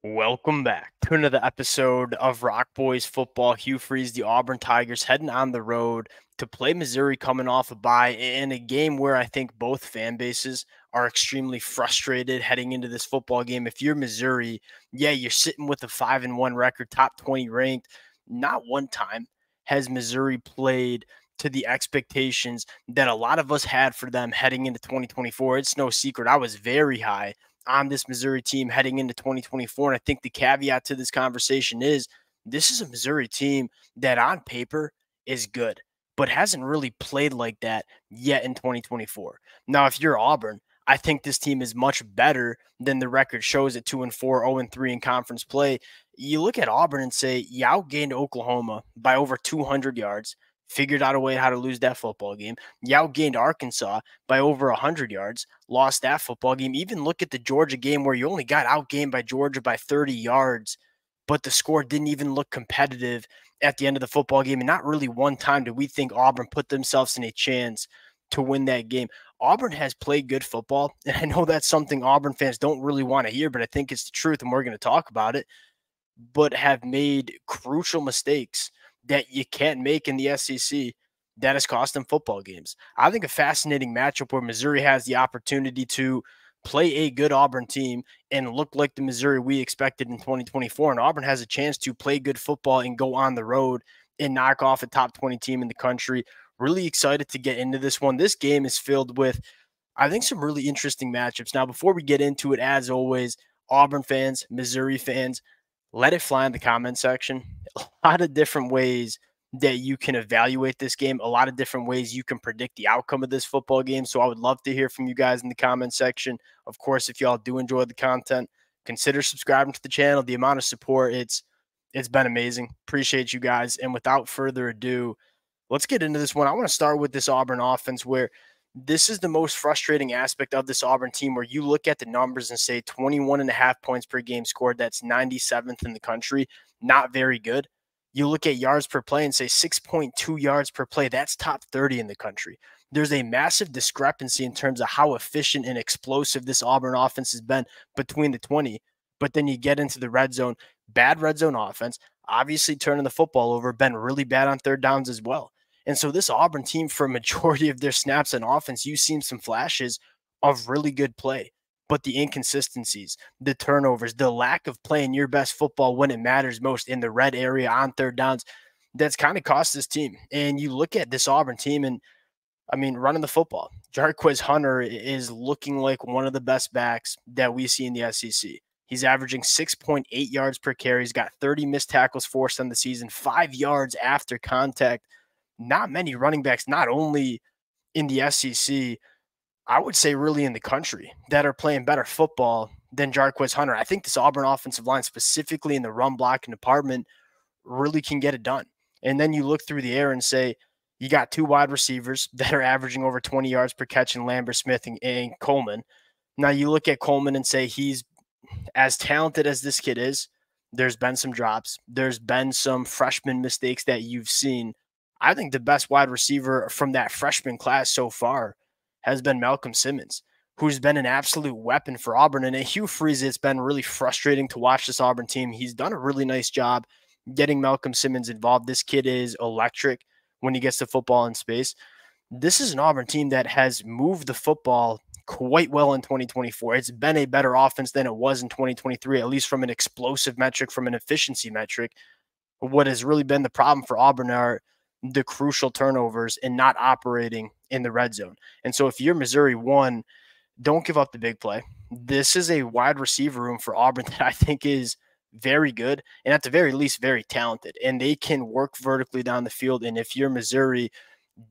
Welcome back to another episode of Rock Boys Football. Hugh Freeze, the Auburn Tigers, heading on the road to play Missouri, coming off a bye in a game where I think both fan bases are extremely frustrated heading into this football game. If you're Missouri, yeah, you're sitting with a 5-1 record, top 20 ranked. Not one time has Missouri played to the expectations that a lot of us had for them heading into 2024. It's no secret. I was very high on this Missouri team heading into 2024. And I think the caveat to this conversation is this is a Missouri team that on paper is good, but hasn't really played like that yet in 2024. Now, if you're Auburn, I think this team is much better than the record shows at 2-4, 0-3 in conference play. You look at Auburn and say, you outgained Oklahoma by over 200 yards, figured out a way how to lose that football game. You outgained Arkansas by over 100 yards, lost that football game. Even look at the Georgia game where you only got outgained by Georgia by 30 yards, but the score didn't even look competitive at the end of the football game. And not really one time did we think Auburn put themselves in a chance to win that game. Auburn has played good football, and I know that's something Auburn fans don't really want to hear, but I think it's the truth, and we're going to talk about it, but have made crucial mistakes that you can't make in the SEC that has cost them football games. I think a fascinating matchup where Missouri has the opportunity to play a good Auburn team and look like the Missouri we expected in 2024. And Auburn has a chance to play good football and go on the road and knock off a top 20 team in the country. Really excited to get into this one. This game is filled with, I think, some really interesting matchups. Now, before we get into it, as always, Auburn fans, Missouri fans, let it fly in the comment section. A lot of different ways that you can evaluate this game, a lot of different ways you can predict the outcome of this football game. So I would love to hear from you guys in the comment section. Of course, if y'all do enjoy the content, consider subscribing to the channel. The amount of support, it's been amazing. Appreciate you guys. And without further ado, let's get into this one. I want to start with this Auburn offense, where this is the most frustrating aspect of this Auburn team, where you look at the numbers and say 21.5 points per game scored. That's 97th in the country. Not very good. You look at yards per play and say 6.2 yards per play. That's top 30 in the country. There's a massive discrepancy in terms of how efficient and explosive this Auburn offense has been between the 20. But then you get into the red zone, bad red zone offense, obviously turning the football over, been really bad on third downs as well. And so this Auburn team, for a majority of their snaps and offense, you've seen some flashes of really good play. But the inconsistencies, the turnovers, the lack of playing your best football when it matters most in the red area on third downs, that's kind of cost this team. And you look at this Auburn team and, I mean, running the football. Jarquez Hunter is looking like one of the best backs that we see in the SEC. He's averaging 6.8 yards per carry. He's got 30 missed tackles forced on the season, 5 yards after contact. Not many running backs, not only in the SEC, I would say really in the country, that are playing better football than Jarquez Hunter. I think this Auburn offensive line, specifically in the run blocking department, really can get it done. And then you look through the air and say, you got two wide receivers that are averaging over 20 yards per catch in Lambert Smith and Coleman. Now you look at Coleman and say he's as talented as this kid is. There's been some drops. There's been some freshman mistakes that you've seen. I think the best wide receiver from that freshman class so far has been Malcolm Simmons, who's been an absolute weapon for Auburn. And at Hugh Freeze, it's been really frustrating to watch this Auburn team. He's done a really nice job getting Malcolm Simmons involved. This kid is electric when he gets the football in space. This is an Auburn team that has moved the football quite well in 2024. It's been a better offense than it was in 2023, at least from an explosive metric, from an efficiency metric. What has really been the problem for Auburn are the crucial turnovers and not operating in the red zone. And so if you're Missouri, one, don't give up the big play. This is a wide receiver room for Auburn that I think is very good and at the very least very talented, and they can work vertically down the field. And if you're Missouri,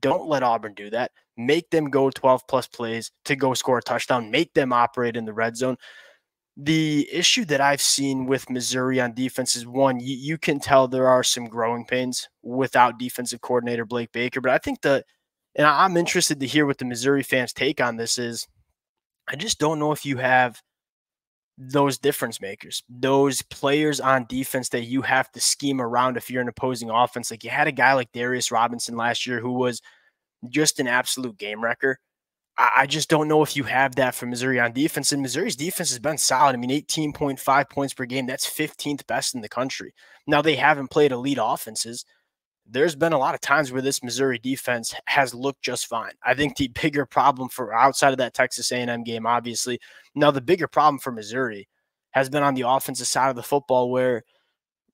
don't let Auburn do that. Make them go 12 plus plays to go score a touchdown. Make them operate in the red zone. The issue that I've seen with Missouri on defense is, one, you can tell there are some growing pains without defensive coordinator Blake Baker. But I think and I'm interested to hear what the Missouri fans' take on this is, I just don't know if you have those difference makers, those players on defense that you have to scheme around if you're an opposing offense. Like you had a guy like Darius Robinson last year who was just an absolute game wrecker. I just don't know if you have that for Missouri on defense. And Missouri's defense has been solid. I mean, 18.5 points per game. That's 15th best in the country. Now, they haven't played elite offenses. There's been a lot of times where this Missouri defense has looked just fine. I think the bigger problem for outside of that Texas A&M game, obviously, now the bigger problem for Missouri has been on the offensive side of the football where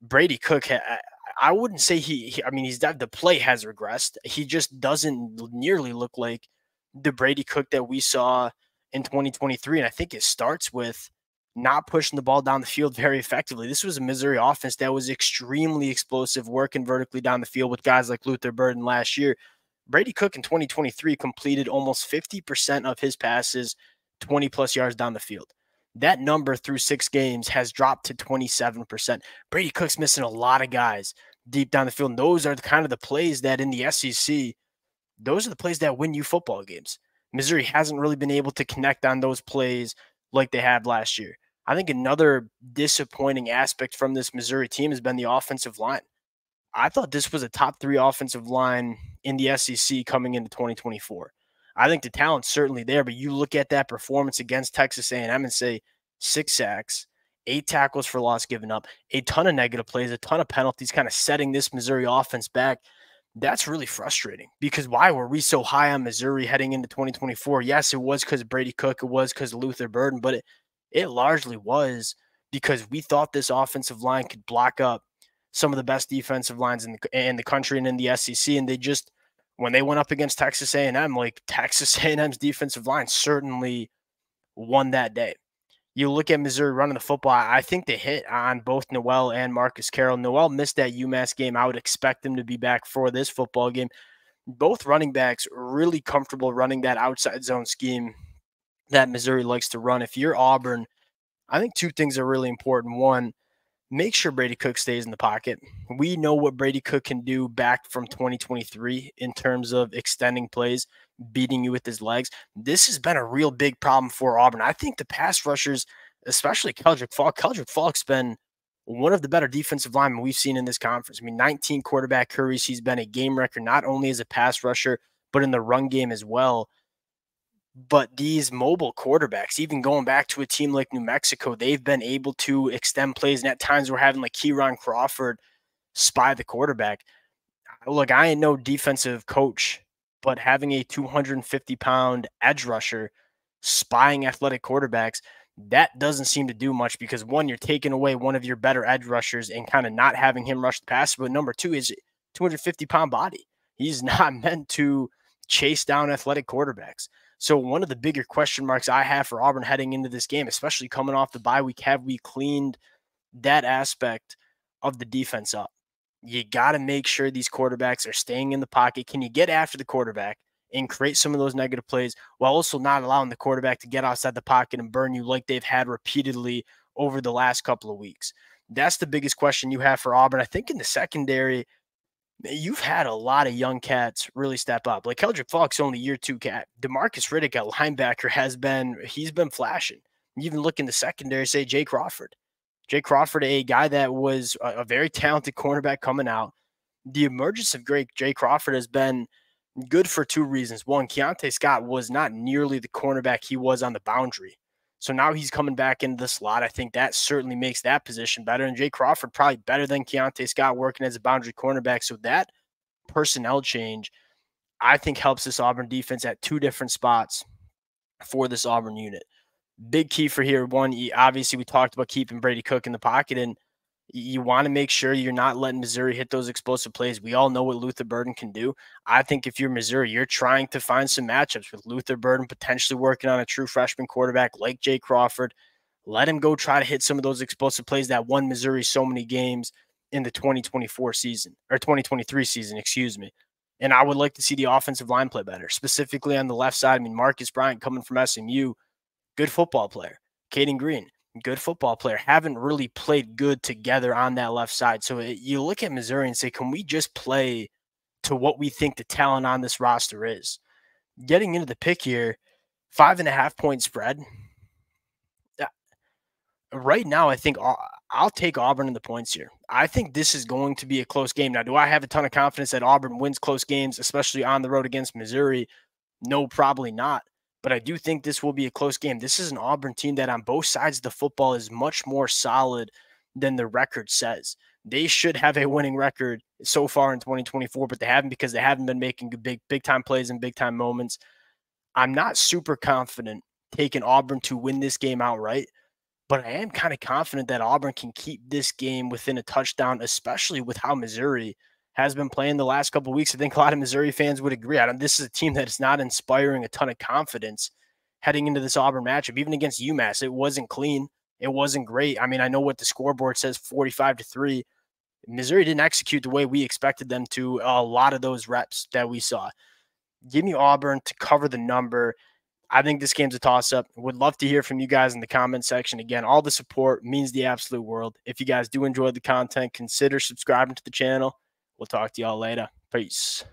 Brady Cook, I wouldn't say I mean, the play has regressed. He just doesn't nearly look like the Brady Cook that we saw in 2023. And I think it starts with not pushing the ball down the field very effectively. This was a Missouri offense that was extremely explosive, working vertically down the field with guys like Luther Burden last year. Brady Cook in 2023 completed almost 50% of his passes 20 plus yards down the field. That number through 6 games has dropped to 27%. Brady Cook's missing a lot of guys deep down the field. And those are kind of the plays that in the SEC, those are the plays that win you football games. Missouri hasn't really been able to connect on those plays like they had last year. I think another disappointing aspect from this Missouri team has been the offensive line. I thought this was a top 3 offensive line in the SEC coming into 2024. I think the talent's certainly there, but you look at that performance against Texas A&M and say 6 sacks, 8 tackles for loss given up, a ton of negative plays, a ton of penalties, kind of setting this Missouri offense back. That's really frustrating because why were we so high on Missouri heading into 2024? Yes, it was because of Brady Cook. It was because of Luther Burden, but it largely was because we thought this offensive line could block up some of the best defensive lines in the country and in the SEC. And they just, when they went up against Texas A&M, like Texas A&M's defensive line certainly won that day. You look at Missouri running the football, I think they hit on both Noel and Marcus Carroll. Noel missed that UMass game. I would expect him to be back for this football game. Both running backs really comfortable running that outside zone scheme that Missouri likes to run. If you're Auburn, I think 2 things are really important. One, make sure Brady Cook stays in the pocket. We know what Brady Cook can do back from 2023 in terms of extending plays, beating you with his legs. This has been a real big problem for Auburn. I think the pass rushers, especially Keldrick Faulk's been one of the better defensive linemen we've seen in this conference. I mean, 19 quarterback hurries. He's been a game record, not only as a pass rusher, but in the run game as well. But these mobile quarterbacks, even going back to a team like New Mexico, they've been able to extend plays. And at times we're having like Kieron Crawford spy the quarterback. Look, I ain't no defensive coach, but having a 250-pound edge rusher spying athletic quarterbacks, that doesn't seem to do much because, one, you're taking away one of your better edge rushers and kind of not having him rush the passer. But number 2 is 250-pound body. He's not meant to chase down athletic quarterbacks. So one of the bigger question marks I have for Auburn heading into this game, especially coming off the bye week, have we cleaned that aspect of the defense up? You got to make sure these quarterbacks are staying in the pocket. Can you get after the quarterback and create some of those negative plays while also not allowing the quarterback to get outside the pocket and burn you like they've had repeatedly over the last couple of weeks? That's the biggest question you have for Auburn. I think in the secondary, you've had a lot of young cats really step up. Like Keldrick Faulk's only year 2 cat. DeMarcus Riddick at linebacker he's been flashing. You even look in the secondary, say Jay Crawford. Jay Crawford, a guy that was a very talented cornerback coming out. The emergence of Jay Crawford has been good for 2 reasons. One, Keontae Scott was not nearly the cornerback he was on the boundary. So now he's coming back into the slot. I think that certainly makes that position better. And Jay Crawford probably better than Keontae Scott working as a boundary cornerback. So that personnel change, I think, helps this Auburn defense at 2 different spots for this Auburn unit. Big key for here, one, obviously we talked about keeping Brady Cook in the pocket, and you want to make sure you're not letting Missouri hit those explosive plays. We all know what Luther Burden can do. I think if you're Missouri, you're trying to find some matchups with Luther Burden potentially working on a true freshman quarterback like Jay Crawford. Let him go try to hit some of those explosive plays that won Missouri so many games in the 2024 season, or 2023 season, excuse me. And I would like to see the offensive line play better, specifically on the left side. I mean, Marcus Bryant coming from SMU, good football player. Caden Green, good football player, haven't really played good together on that left side. So you look at Missouri and say, can we just play to what we think the talent on this roster is? Getting into the pick here, 5.5-point spread. Right now, I think I'll take Auburn in the points here. I think this is going to be a close game. Now, do I have a ton of confidence that Auburn wins close games, especially on the road against Missouri? No, probably not. but I do think this will be a close game. This is an Auburn team that on both sides of the football is much more solid than the record says. They should have a winning record so far in 2024, but they haven't because they haven't been making big time plays and big time moments. I'm not super confident taking Auburn to win this game outright, but I am kind of confident that Auburn can keep this game within a touchdown, especially with how Missouri has been playing the last couple of weeks. I think a lot of Missouri fans would agree. This is a team that is not inspiring a ton of confidence heading into this Auburn matchup. Even against UMass, it wasn't clean. It wasn't great. I mean, I know what the scoreboard says, 45-3. Missouri didn't execute the way we expected them to a lot of those reps that we saw. Give me Auburn to cover the number. I think this game's a toss-up. Would love to hear from you guys in the comment section. Again, all the support means the absolute world. If you guys do enjoy the content, consider subscribing to the channel. We'll talk to y'all later. Peace.